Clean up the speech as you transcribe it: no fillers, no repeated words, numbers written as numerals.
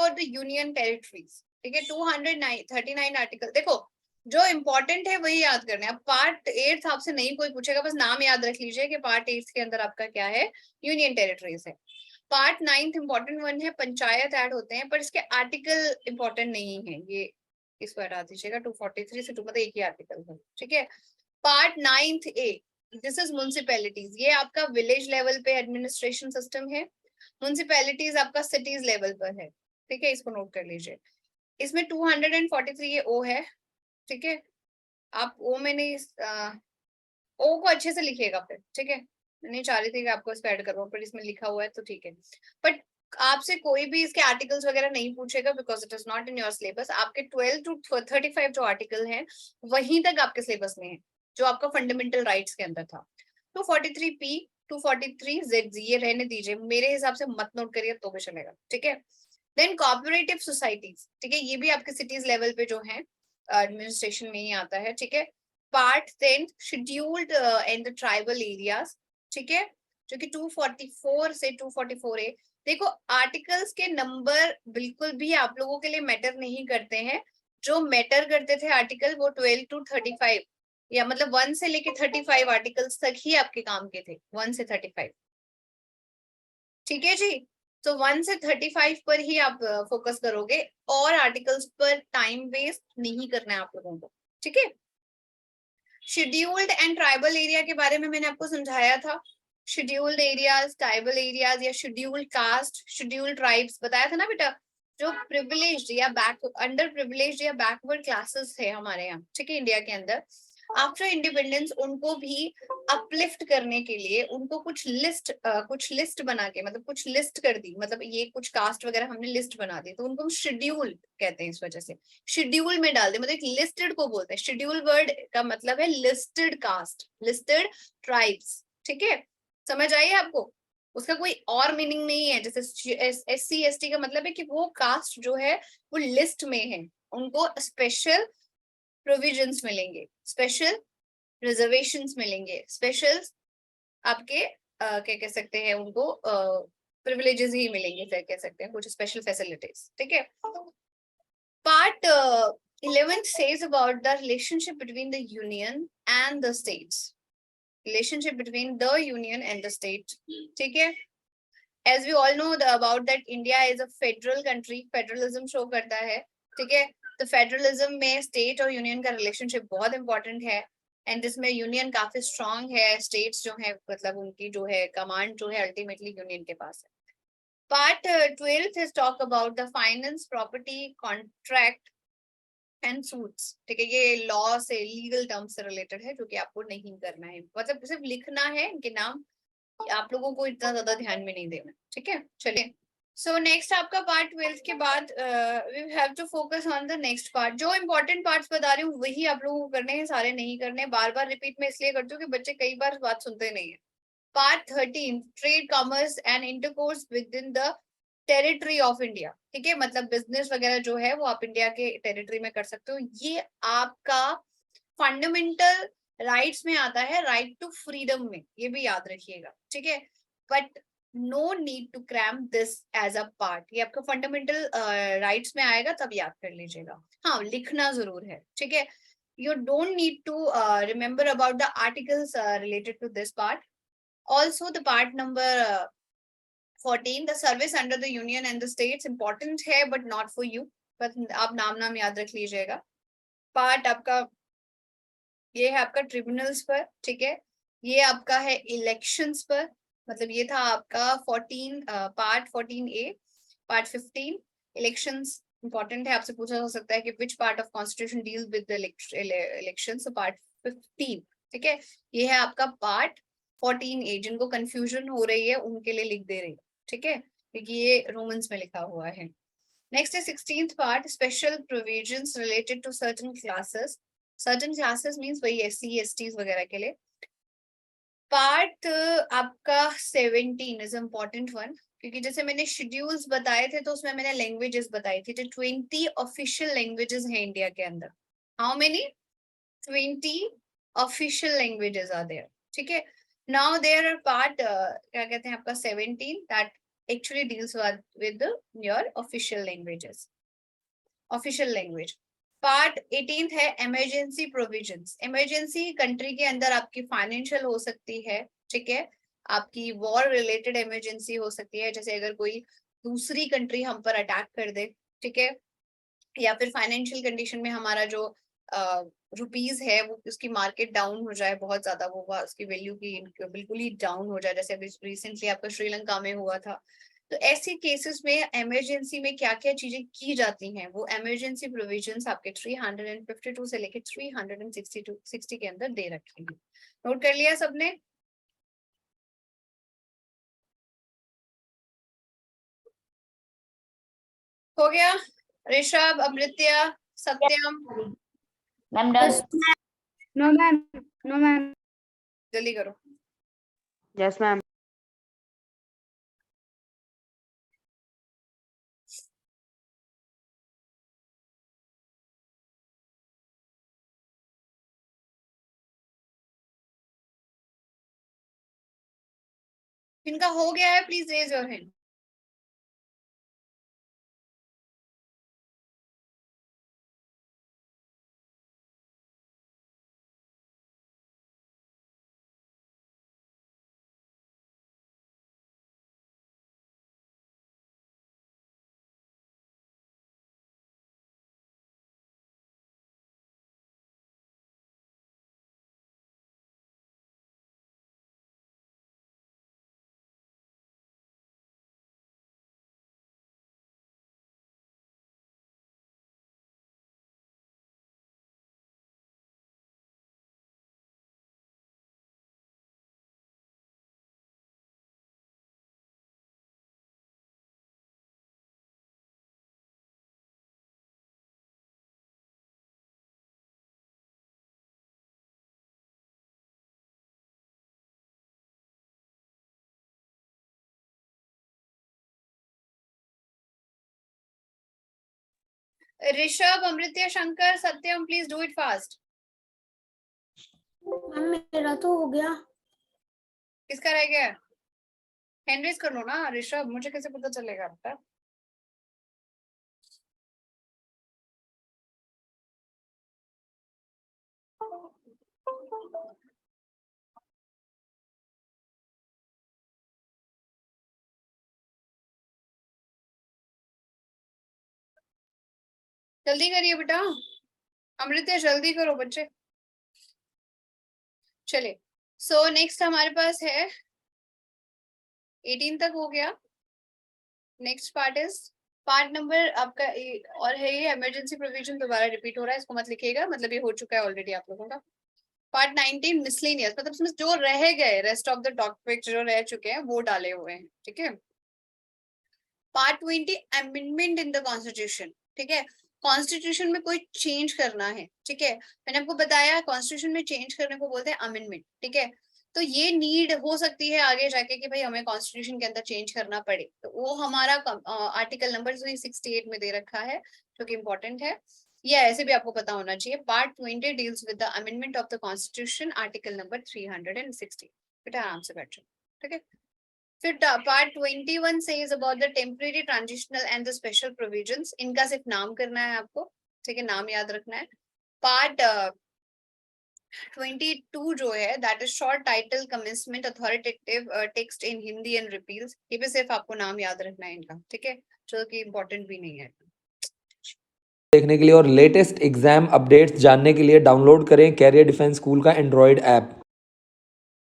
About the union territories, ठीक है। 239 article, देखो जो इम्पोर्टेंट है वही याद करना है। पार्ट 8 आपसे नहीं कोई पूछेगा, बस नाम याद रख लीजिए कि पार्ट 8 के अंदर आपका क्या है, यूनियन टेरिटरीज है। पार्ट 9 इम्पोर्टेंट वन है, पंचायत ऐड होते हैं, पर इसके आर्टिकल इम्पोर्टेंट नहीं है, ये इसको हटा दीजिएगा। 243 से 2 मतलब एक ही आर्टिकल है, ठीक है। Part 9 A, this is municipalities, ये आपका विलेज लेवल पे एडमिनिस्ट्रेशन सिस्टम है। म्युनिसिपैलिटीज आपका सिटीज लेवल पर है, ठीक है, इसको नोट कर लीजिए। इसमें 243 ये ओ है, ठीक है। आप ओ में नहीं, ओ को अच्छे से लिखिएगा फिर, ठीक है। नहीं चाह रही थी कि आपको इसको ऐड करवाऊं, पर इसमें लिखा हुआ है तो ठीक है। बट आपसे कोई भी इसके आर्टिकल्स वगैरह नहीं पूछेगा, because it is not in your syllabus. आपके 12 टू 35 जो आर्टिकल हैं वहीं तक आपके सिलेबस में है, जो आपका फंडामेंटल राइट्स के अंदर था। 243P, 243Z, ये रहने दीजिए, मेरे हिसाब से मत नोट करिए तो भी चलेगा, ठीक है। देन कोऑपरेटिव सोसाइटीज, ठीक है, ये भी आपके सिटीज लेवल पे जो है एडमिनिस्ट्रेशन में ही आता है, ठीक है। Part 10 scheduled in the tribal areas, ठीक है, जो कि 244 से 244A। देखो आर्टिकल्स के नंबर बिल्कुल भी आप लोगों के लिए मैटर नहीं करते हैं। जो मैटर करते थे आर्टिकल वो 12 टू 35, या मतलब 1 से लेके 35 आर्टिकल्स तक ही आपके काम के थे, 1 से 35, ठीक है जी। तो 1 से 35 पर ही आप फोकस करोगे, और आर्टिकल्स पर टाइम वेस्ट नहीं करना है आप लोगों को, ठीक है। शेड्यूल्ड एंड ट्राइबल एरिया के बारे में मैंने आपको समझाया था। शेड्यूल्ड एरियाज, ट्राइबल एरियाज या शेड्यूल्ड कास्ट, शेड्यूल्ड ट्राइब्स बताया था ना बेटा। जो प्रिविलेज्ड या अंडर प्रिविलेज्ड या बैकवर्ड क्लासेस है हमारे यहाँ, ठीक है, इंडिया के अंदर, आफ्टर इंडिपेंडेंस उनको भी अपलिफ्ट करने के लिए उनको कुछ लिस्ट बना के, मतलब कुछ लिस्ट कर दी, मतलब ये कुछ कास्ट वगैरह हमने लिस्ट बना दी, तो उनको हम शेड्यूल कहते हैं। इस वजह से शेड्यूल में डाल दे, मतलब एक लिस्टेड को बोलते हैं। शेड्यूल वर्ड का मतलब है लिस्टेड कास्ट, लिस्टेड ट्राइब्स, ठीक है, समझ आइए आपको। उसका कोई और मीनिंग नहीं है। जैसे SC ST का मतलब है कि वो कास्ट जो है वो लिस्ट में है, उनको स्पेशल प्रोविजंस मिलेंगे, स्पेशल रिजर्वेशंस मिलेंगे, स्पेशल आपके क्या कह सकते हैं उनको, प्रिविलेजेस ही मिलेंगे, फिर कह सकते हैं कुछ स्पेशल फैसिलिटीज, ठीक है। Part 11 says about the relationship between the union and the states, relationship between the union and the state, ठीक है। as we all know about that India is a federal country, federalism show करता है, ठीक है। तो federalism में state और union का रिलेशनशिप बहुत इंपॉर्टेंट है, एंड जिसमें यूनियन काफी स्ट्रांग है, स्टेट्स जो है मतलब उनकी जो है कमांड जो है अल्टीमेटली यूनियन के पास है। Part 12 is talk about the finance, property, contract and suits, ठीक है। ये लॉ से, लीगल टर्म्स से रिलेटेड है, जो कि आपको नहीं करना है, मतलब सिर्फ लिखना है इनके नाम, आप लोगों को इतना ज्यादा ध्यान में नहीं देना, ठीक है। चलिए, सो नेक्स्ट आपका पार्ट 12 के बाद we have to focus on the next part. जो इंपॉर्टेंट पार्ट्स बता रही हूँ वही आप लोगों को करने हैं, सारे नहीं करने। बार बार रिपीट में इसलिए करती हूँ कि बच्चे कई बार बात सुनते नहीं है। Part 13 trade, commerce and intercourse with in the territory of India, ठीक है, मतलब बिजनेस वगैरह जो है वो आप इंडिया के टेरिटरी में कर सकते हो। ये आपका फंडामेंटल राइट्स में आता है, राइट टू फ्रीडम में, ये भी याद रखिएगा, ठीक है। But no need to cram this as a part, ये आपका फंडामेंटल राइट्स में आएगा तब याद कर लीजिएगा। हाँ, लिखना जरूर है, ठीक है। You don't need to remember about the articles related to this part. Also, the part number 14, the service under the union and the states, important है but not for you, but आप नाम याद रख लीजिएगा। पार्ट आपका ये है आपका ट्रिब्यूनल्स पर, ठीक है। ये आपका है इलेक्शंस पर, मतलब ये था आपका 14 part 14A। Part 15 elections important है, आपसे पूछा हो सकता है कि which part of constitution deals with the elections, so part 15, ठीक है। ये है आपका पार्ट 14A, जिनको कंफ्यूजन हो रही है उनके लिए लिख दे रही है, ठीक है, क्योंकि ये रोमन्स में लिखा हुआ है। नेक्स्ट है 16th part, special provisions related to certain classes. Certain classes means वही SC STs वगैरह के लिए। पार्ट आपका 17 इज इम्पोर्टेंट वन, क्योंकि जैसे मैंने शेड्यूल्स बताए थे तो उसमें मैंने लैंग्वेजेस बताई थी, तो 20 ऑफिशियल लैंग्वेजेस हैं इंडिया के अंदर। How many? 20 official languages are there, ठीक है। नाउ देयर आर पार्ट क्या कहते हैं आपका 17, that actually deals with your official languages. Official language. Part 18 है इमरजेंसी प्रोविजंस। इमरजेंसी कंट्री के अंदर आपकी फाइनेंशियल हो सकती है, ठीक है, आपकी वॉर रिलेटेड इमरजेंसी हो सकती है, जैसे अगर कोई दूसरी कंट्री हम पर अटैक कर दे, ठीक है, या फिर फाइनेंशियल कंडीशन में हमारा जो रुपीज है वो उसकी मार्केट डाउन हो जाए बहुत ज्यादा, वो उसकी वैल्यू की बिल्कुल ही डाउन हो जाए, जैसे अभी रिसेंटली आपका श्रीलंका में हुआ था। तो ऐसे केसेस में इमरजेंसी में क्या क्या चीजें की जाती हैं, वो इमरजेंसी प्रोविजंस आपके 352 से लेके 360 के अंदर दे रखे हैं। नोट कर लिया सबने? हो गया? Rishabh, Amritya, Satyam, ma'am done. No ma'am, no ma'am. जल्दी करो। Yes ma'am. जिनका हो गया है please raise your hand. Rishabh, Amritya, Shankar, Satyam, please do it fast. Ma'am मेरा तो हो गया। किसका रह गया? हैंड रेज कर लो ना ऋषभ, मुझे कैसे पता चलेगा आपका? जल्दी करिए बेटा, अमृत्या जल्दी करो बच्चे। चलिए, सो नेक्स्ट हमारे पास है 18 तक हो गया। Next part is part number आपका और है ये इमरजेंसी प्रोविजन, दोबारा रिपीट हो रहा है, इसको मत लिखिएगा, मतलब ये हो चुका है ऑलरेडी आप लोगों का। पार्ट 19 मिसलेनियस, मतलब इसमें जो रह गए रेस्ट ऑफ द टॉपिक जो रह चुके हैं वो डाले हुए हैं, ठीक है। Part 20 amendment in the constitution, ठीक है, कॉन्स्टिट्यूशन में कोई चेंज करना है, ठीक है, मैंने आपको बताया कॉन्स्टिट्यूशन में चेंज करने को बोलते हैं अमेंडमेंट, ठीक है। तो ये नीड हो सकती है आगे जाके कि भाई हमें कॉन्स्टिट्यूशन के अंदर चेंज करना पड़े, तो वो हमारा आर्टिकल नंबर 68 में दे रखा है, जो कि इंपॉर्टेंट है, या ऐसे भी आपको पता होना चाहिए। Part 20 deals with the amendment of the constitution, article number 360। बेटा आराम से बैठो, ठीक है। फिर part 21 says about the temporary, transitional and the special provisions, इनका सिर्फ नाम करना है आपको, ठीक है, नाम याद रखना है। पार्ट 22 जो है that is short title, commencement, authoritative text in Hindi and repeals, ये भी सिर्फ आपको नाम याद रखना है इनका, ठीक है, जो कि इम्पोर्टेंट भी नहीं है। देखने के लिए और लेटेस्ट एग्जाम अपडेट्स जानने के लिए डाउनलोड करें कैरियर डिफेंस स्कूल का एंड्रॉयड ऐप।